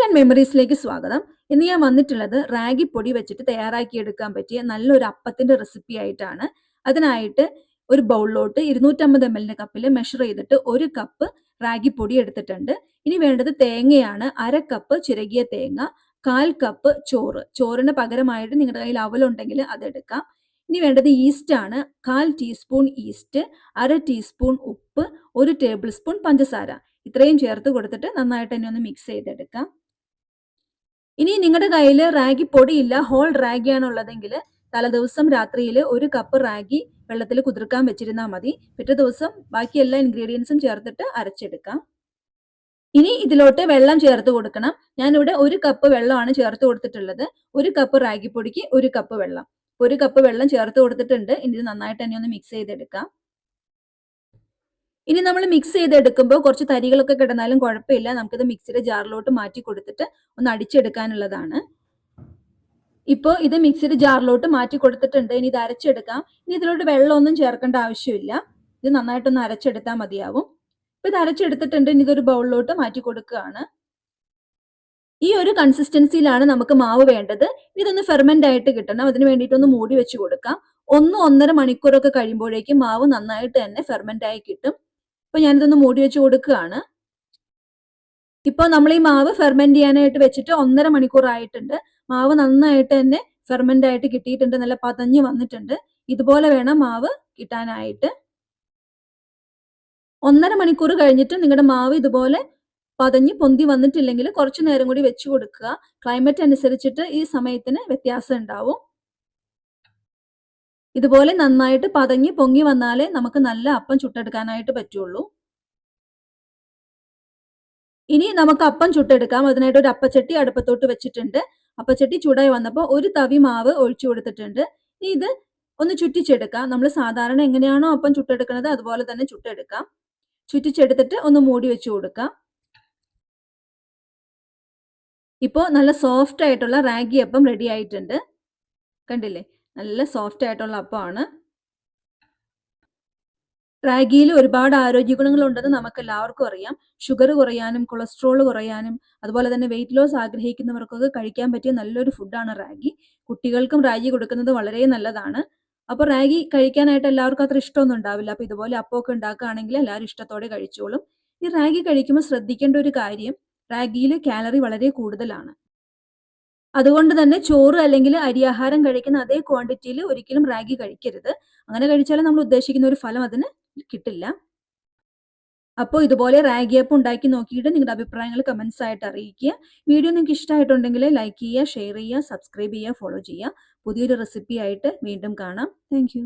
And മെമ്മറീസിലേക്ക് സ്വാഗതം. ഇന്ന് ഞാൻ വന്നിട്ടുള്ളത് റാഗി പൊടി വെച്ചിട്ട് തയ്യാറാക്കിയെടുക്കാൻ പറ്റിയ നല്ലൊരു അപ്പത്തിന്റെ റെസിപ്പി ആയിട്ടാണ്. അതിനായിട്ട് ഒരു ബൗളിലോട്ട് 250 ml കപ്പിൽ മെഷർ ചെയ്തിട്ട് 1 കപ്പ് റാഗി പൊടി എടുത്തിട്ടുണ്ട്. ഇനി വേണ്ടത് തേങ്ങയാണ്. 1/2 കപ്പ് ചിരകിയ തേങ്ങ, 1/4 കപ്പ് ചോറ്. ചോറിന് പകരമായിട്ട് നിങ്ങളുടെ കയ്യിൽ അവലുണ്ടെങ്കിൽ അതെടുക്കാം. ഇനി വേണ്ടത് ഈസ്റ്റ് ആണ്. 1/4 ടീസ്പൂൺ ഈസ്റ്റ്, 1/2 ടീസ്പൂൺ ഉപ്പ്, 1 ടേബിൾ സ്പൂൺ പഞ്ചസാര. ഇത്രയും ചേർത്ത് കൊടുത്തിട്ട് നന്നായിട്ട് തന്നെ ഒന്ന് മിക്സ് ചെയ്തെടുക്കാം. ഇനി നിങ്ങളുടെ കയ്യിൽ റാഗി പൊടിയില്ല, ഹോൾ റാഗി ആണുള്ളതെങ്കിൽ തലേദിവസം രാത്രിയിൽ 1 കപ്പ് റാഗി വെള്ളത്തിൽ കുതിർക്കാൻ വെച്ചിരുന്നാൽ മതി. പിറ്റേ ദിവസം ബാക്കി എല്ലാ ഇൻഗ്രീഡിയൻസും ചേർത്തിട്ട് അരച്ചെടുക്കാം. ഇനി ഇതിലോട്ട് വെള്ളം ചേർത്ത് കൊടുക്കണം. ഞാനിവിടെ 1 കപ്പ് വെള്ളമാണ് ചേർത്ത് കൊടുത്തിട്ടുള്ളത്. 1 കപ്പ് റാഗി പൊടിക്ക് 1 കപ്പ് വെള്ളം. 1 കപ്പ് വെള്ളം ചേർത്ത് കൊടുത്തിട്ടുണ്ട്. ഇനി ഇത് നന്നായിട്ട് തന്നെ ഒന്ന് മിക്സ് ചെയ്തെടുക്കാം. ഇനി നമ്മൾ മിക്സ് ചെയ്തെടുക്കുമ്പോൾ കുറച്ച് തരികളൊക്കെ കിടന്നാലും കുഴപ്പമില്ല. നമുക്കിത് മിക്സിയുടെ ജാറിലോട്ട് മാറ്റി കൊടുത്തിട്ട് ഒന്ന് അടിച്ചെടുക്കാനുള്ളതാണ്. ഇപ്പോൾ ഇത് മിക്സിയുടെ ജാറിലോട്ട് മാറ്റി കൊടുത്തിട്ടുണ്ട്. ഇനി ഇത് അരച്ചെടുക്കാം. ഇനി ഇതിലോട്ട് വെള്ളമൊന്നും ചേർക്കേണ്ട ആവശ്യമില്ല. ഇത് നന്നായിട്ടൊന്ന് അരച്ചെടുത്താൽ മതിയാവും. ഇപ്പൊ ഇത് അരച്ചെടുത്തിട്ടുണ്ട്. ഇനി ഇതൊരു ബൗളിലോട്ട് മാറ്റി കൊടുക്കുകയാണ്. ഈ ഒരു കൺസിസ്റ്റൻസിയിലാണ് നമുക്ക് മാവ് വേണ്ടത്. ഇതൊന്ന് ഫെർമെന്റ് ആയിട്ട് കിട്ടണം. അതിന് വേണ്ടിയിട്ടൊന്ന് മൂടി വെച്ച് കൊടുക്കാം. 1-1.5 മണിക്കൂറൊക്കെ കഴിയുമ്പോഴേക്കും മാവ് നന്നായിട്ട് തന്നെ ഫെർമെന്റ് ആയി കിട്ടും. അപ്പൊ ഞാനിതൊന്ന് മൂടി വെച്ച് കൊടുക്കുകയാണ്. ഇപ്പോൾ നമ്മൾ ഈ മാവ് ഫെർമെന്റ് ചെയ്യാനായിട്ട് വെച്ചിട്ട് 1.5 മണിക്കൂർ ആയിട്ടുണ്ട്. മാവ് നന്നായിട്ട് തന്നെ ഫെർമെന്റ് ആയിട്ട് കിട്ടിയിട്ടുണ്ട്. നല്ല പതഞ്ഞ് വന്നിട്ടുണ്ട്. ഇതുപോലെ വേണം മാവ് കിട്ടാനായിട്ട്. 1.5 മണിക്കൂർ കഴിഞ്ഞിട്ട് നിങ്ങളുടെ മാവ് ഇതുപോലെ പതഞ്ഞ് പൊന്തി വന്നിട്ടില്ലെങ്കിൽ കുറച്ചു നേരം കൂടി വെച്ച് കൊടുക്കുക. ക്ലൈമറ്റ് അനുസരിച്ചിട്ട് ഈ സമയത്തിന് വ്യത്യാസം ഉണ്ടാവും. ഇതുപോലെ നന്നായിട്ട് പതഞ്ഞ് പൊങ്ങി വന്നാലേ നമുക്ക് നല്ല അപ്പം ചുട്ടെടുക്കാനായിട്ട് പറ്റുള്ളൂ. ഇനി നമുക്ക് അപ്പം ചുട്ടെടുക്കാം. അതിനായിട്ട് ഒരു അപ്പച്ചട്ടി അടുപ്പത്തോട്ട് വെച്ചിട്ടുണ്ട്. അപ്പച്ചട്ടി ചൂടായി വന്നപ്പോൾ 1 തവി മാവ് ഒഴിച്ചു കൊടുത്തിട്ടുണ്ട്. ഇനി ഇത് ഒന്ന് ചുറ്റിച്ചെടുക്കാം. നമ്മൾ സാധാരണ എങ്ങനെയാണോ അപ്പം ചുട്ടെടുക്കുന്നത് അതുപോലെ തന്നെ ചുട്ടെടുക്കാം. ചുറ്റിച്ചെടുത്തിട്ട് ഒന്ന് മൂടി വെച്ച് കൊടുക്കാം. ഇപ്പോൾ നല്ല സോഫ്റ്റ് ആയിട്ടുള്ള റാഗി അപ്പം റെഡി ആയിട്ടുണ്ട്. കണ്ടില്ലേ, നല്ല സോഫ്റ്റ് ആയിട്ടുള്ള അപ്പമാണ്. റാഗിയിൽ ഒരുപാട് ആരോഗ്യ ഗുണങ്ങൾ ഉണ്ടെന്ന് നമുക്ക് എല്ലാവർക്കും അറിയാം. ഷുഗർ കുറയാനും കൊളസ്ട്രോൾ കുറയാനും അതുപോലെ തന്നെ വെയിറ്റ് ലോസ് ആഗ്രഹിക്കുന്നവർക്കൊക്കെ കഴിക്കാൻ പറ്റിയ നല്ലൊരു ഫുഡാണ് റാഗി. കുട്ടികൾക്കും റാഗി കൊടുക്കുന്നത് വളരെ നല്ലതാണ്. അപ്പോൾ റാഗി കഴിക്കാനായിട്ട് എല്ലാവർക്കും അത്ര ഇഷ്ടമൊന്നും ഉണ്ടാവില്ല. അപ്പോൾ ഇതുപോലെ അപ്പമൊക്കെ ഉണ്ടാക്കുകയാണെങ്കിൽ എല്ലാവരും ഇഷ്ടത്തോടെ കഴിച്ചോളും. ഈ റാഗി കഴിക്കുമ്പോൾ ശ്രദ്ധിക്കേണ്ട ഒരു കാര്യം, റാഗിയിൽ കാലറി വളരെ കൂടുതലാണ്. അതുകൊണ്ട് തന്നെ ചോറ് അല്ലെങ്കിൽ അരിയാഹാരം കഴിക്കുന്ന അതേ ക്വാണ്ടിറ്റിയിൽ ഒരിക്കലും റാഗി കഴിക്കരുത്. അങ്ങനെ കഴിച്ചാൽ നമ്മൾ ഉദ്ദേശിക്കുന്ന ഒരു ഫലം അതിന് കിട്ടില്ല. അപ്പോൾ ഇതുപോലെ റാഗി അപ്പം ഉണ്ടാക്കി നോക്കിയിട്ട് നിങ്ങളുടെ അഭിപ്രായങ്ങൾ കമന്റ്സ് ആയിട്ട് അറിയിക്കുക. വീഡിയോ നിങ്ങൾക്ക് ഇഷ്ടമായിട്ടുണ്ടെങ്കിൽ ലൈക്ക് ചെയ്യുക, ഷെയർ ചെയ്യുക, സബ്സ്ക്രൈബ് ചെയ്യുക, ഫോളോ ചെയ്യുക. പുതിയൊരു റെസിപ്പി ആയിട്ട് വീണ്ടും കാണാം. താങ്ക്